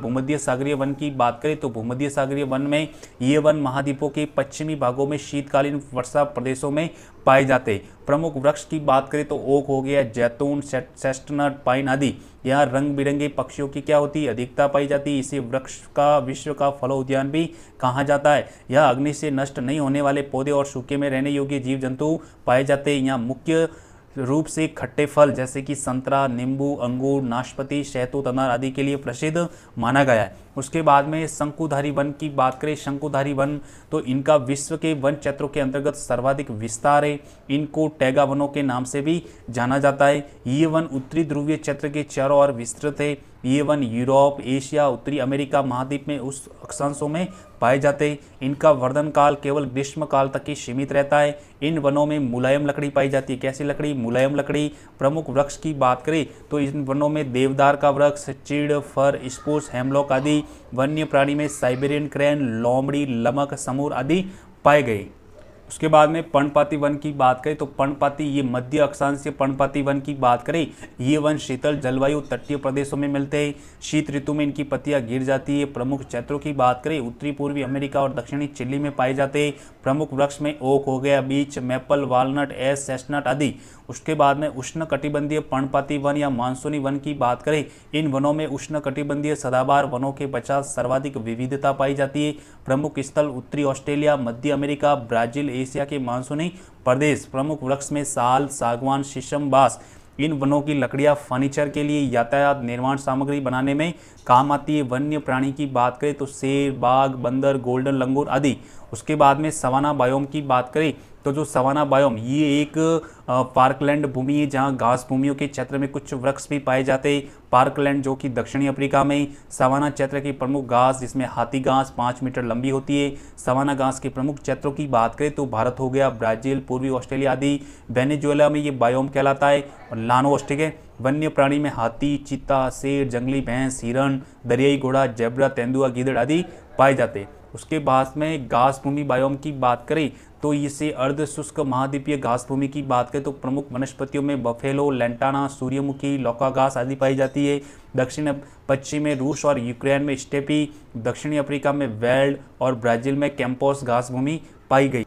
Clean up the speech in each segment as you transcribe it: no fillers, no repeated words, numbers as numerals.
भूमध्य सागरीय वन की बात करें तो भूमध्य सागरीय वन में ये वन महाद्वीपों के पश्चिमी भागों में शीतकालीन वर्षा प्रदेशों में पाए जाते। प्रमुख वृक्ष की बात करें तो ओक हो गया, जैतून, चेस्टनट, पाइन आदि। यहाँ रंग बिरंगे पक्षियों की क्या होती है, अधिकता पाई जाती है। इसे वृक्ष का विश्व का फलो उद्यान भी कहा जाता है। यह अग्नि से नष्ट नहीं होने वाले पौधे और सूखे में रहने योग्य जीव जंतु पाए जाते हैं। यहाँ मुख्य रूप से खट्टे फल जैसे कि संतरा, नींबू, अंगूर, नाशपाती, शहतूत, अनार आदि के लिए प्रसिद्ध माना गया है। उसके बाद में शंकुधारी वन की बात करें, शंकुधारी वन तो इनका विश्व के वन क्षेत्रों के अंतर्गत सर्वाधिक विस्तार है। इनको टैगा वनों के नाम से भी जाना जाता है। ये वन उत्तरी ध्रुवीय क्षेत्र के चारों ओर विस्तृत है। ये वन यूरोप, एशिया, उत्तरी अमेरिका महाद्वीप में उस अक्षांशों में पाए जाते हैं। इनका वर्धन काल केवल ग्रीष्म काल तक ही सीमित रहता है। इन वनों में मुलायम लकड़ी पाई जाती है। कैसी लकड़ी, मुलायम लकड़ी। प्रमुख वृक्ष की बात करें तो इन वनों में देवदार का वृक्ष, चीड़, फर, स्पूस, हेमलॉक आदि। वन्य प्राणी में साइबेरियन क्रेन, लोमड़ी, लमक, समूर आदि पाए गए। उसके बाद में पर्णपाती वन की बात करें तो पर्णपाती, ये मध्य अक्षांशीय पर्णपाती वन की बात करें, ये वन शीतल जलवायु तटीय प्रदेशों में मिलते हैं। शीत ऋतु में इनकी पत्तियां गिर जाती है। प्रमुख क्षेत्रों की बात करें, उत्तरी पूर्वी अमेरिका और दक्षिणी चिली में पाए जाते हैं। प्रमुख वृक्ष में ओक हो गया, बीच, मैपल, वालनट, एस, चेस्टनट आदि। उसके बाद में उष्ण कटिबंधीय पर्णपाती वन या मानसूनी वन की बात करें, इन वनों में उष्ण कटिबंधीय सदाबहार वनों के पश्चात सर्वाधिक विविधता पाई जाती है। प्रमुख स्थल उत्तरी ऑस्ट्रेलिया, मध्य अमेरिका, ब्राजील, एशिया के मानसूनी प्रदेश। प्रमुख वृक्ष में साल, सागवान, शीशम, बांस। इन वनों की लकड़ियां फर्नीचर के लिए, यातायात, निर्माण सामग्री बनाने में काम आती है। वन्य प्राणी की बात करें तो शेर, बाघ, बंदर, गोल्डन लंगूर आदि। उसके बाद में सवाना बायोम की बात करें तो जो सवाना बायोम, ये एक पार्कलैंड भूमि है जहाँ घास भूमियों के क्षेत्र में कुछ वृक्ष भी पाए जाते हैं। पार्कलैंड जो कि दक्षिणी अफ्रीका में। सवाना क्षेत्र की प्रमुख घास जिसमें हाथी घास 5 मीटर लंबी होती है। सवाना घास के प्रमुख क्षेत्रों की बात करें तो भारत हो गया, ब्राजील, पूर्वी ऑस्ट्रेलिया आदि। वेनेजुएला में ये बायोम कहलाता है। और लानोस, ठीक है। वन्य प्राणी में हाथी, चीता, शेर, जंगली भैंस, हिरण, दरियाई घोड़ा, जेब्रा, तेंदुआ, गीदड़ आदि पाए जाते हैं। उसके बाद में घास भूमि बायोम की बात करें तो इसे अर्ध शुष्क महाद्वीपीय घास भूमि की बात करें तो प्रमुख वनस्पतियों में बफेलो, लेंटाना, सूर्यमुखी, लौका घास आदि पाई जाती है। दक्षिण पश्चिम में रूस और यूक्रेन में स्टेपी, दक्षिणी अफ्रीका में वेल्ड और ब्राजील में कैंपोस घास भूमि पाई गई।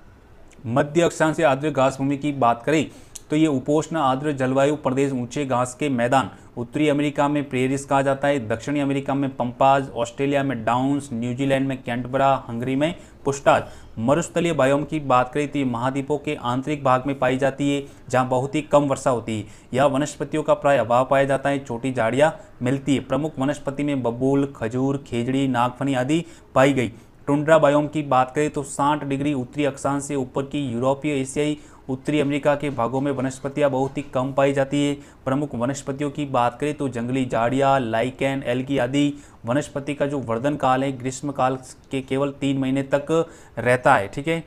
मध्य अक्षांशीय आर्द्र घास भूमि की बात करें तो ये उपोष्ण आर्द्र जलवायु प्रदेश, ऊंचे घास के मैदान। उत्तरी अमेरिका में प्रेरिस कहा जाता है, दक्षिणी अमेरिका में पंपाज, ऑस्ट्रेलिया में डाउन्स, न्यूजीलैंड में कैंटबरा, हंगरी में पुस्टाज। मरुस्थलीय बायोम की बात करें तो ये महाद्वीपों के आंतरिक भाग में पाई जाती है जहाँ बहुत ही कम वर्षा होती है। यह वनस्पतियों का प्राय अभाव पाया जाता है, छोटी झाड़ियाँ मिलती है। प्रमुख वनस्पति में बबूल, खजूर, खेजड़ी, नागफनी आदि पाई गई। टुंड्रा बायोम की बात करें तो 60 डिग्री उत्तरी अक्षांश से ऊपर की यूरोपीय, एशियाई, उत्तरी अमेरिका के भागों में वनस्पतियां बहुत ही कम पाई जाती है। प्रमुख वनस्पतियों की बात करें तो जंगली झाड़ियाँ, लाइकेन, एल्गी आदि। वनस्पति का जो वर्धन काल है ग्रीष्म काल के केवल 3 महीने तक रहता है, ठीक है।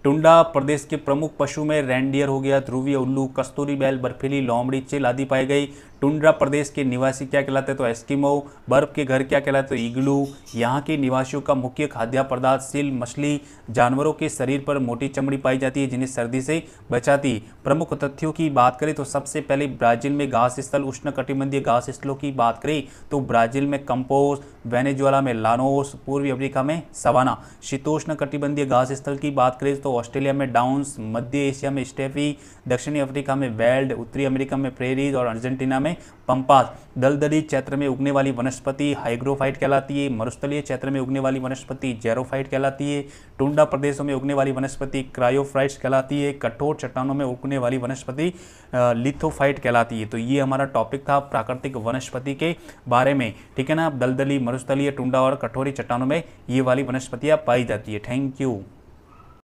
टुंड्रा प्रदेश के प्रमुख पशु में रेंडियर हो गया, ध्रुवीय उल्लू, कस्तूरी बैल, बर्फीली लोमड़ी, चिल आदि पाए गए। टुंड्रा प्रदेश के निवासी क्या कहलाते हैं तो एस्किमो। बर्फ के घर क्या कहलाते हैं तो इग्लू। यहाँ के निवासियों का मुख्य खाद्य पदार्थ सील, मछली। जानवरों के शरीर पर मोटी चमड़ी पाई जाती है जिन्हें सर्दी से बचाती है। प्रमुख तथ्यों की बात करें तो सबसे पहले ब्राजील में घास स्थल, उष्ण कटिबंधीय घास स्थलों की बात करें तो ब्राजील में कंपोस, वेनेजुएला में लानोस, पूर्वी अफ्रीका में सवाना। शीतोष्ण कटिबंधीय घास स्थल की बात करें तो ऑस्ट्रेलिया में डाउन्स, मध्य एशिया में स्टेफी, दक्षिणी अफ्रीका में वेल्ड, उत्तरी अमेरिका में प्रेरीज और अर्जेंटीना में पंपास। दलदली क्षेत्र में उगने वाली वनस्पति हाइग्रोफाइट कहलाती है। मरुस्थलीय क्षेत्र में उगने वाली वनस्पति जेरोफाइट कहलाती है। टुंड्रा प्रदेशों में उगने वाली वनस्पति क्रायोफाइट्स कहलाती है। कठोर चट्टानों में उगने वाली वनस्पति लिथोफाइट कहलाती है। तो ये हमारा टॉपिक था प्राकृतिक वनस्पति के बारे में, ठीक है ना। दलदली, मरुस्थलीय, टुंड्रा और कठोरी चट्टानों में ये वाली वनस्पतियाँ पाई जाती है। Thank you.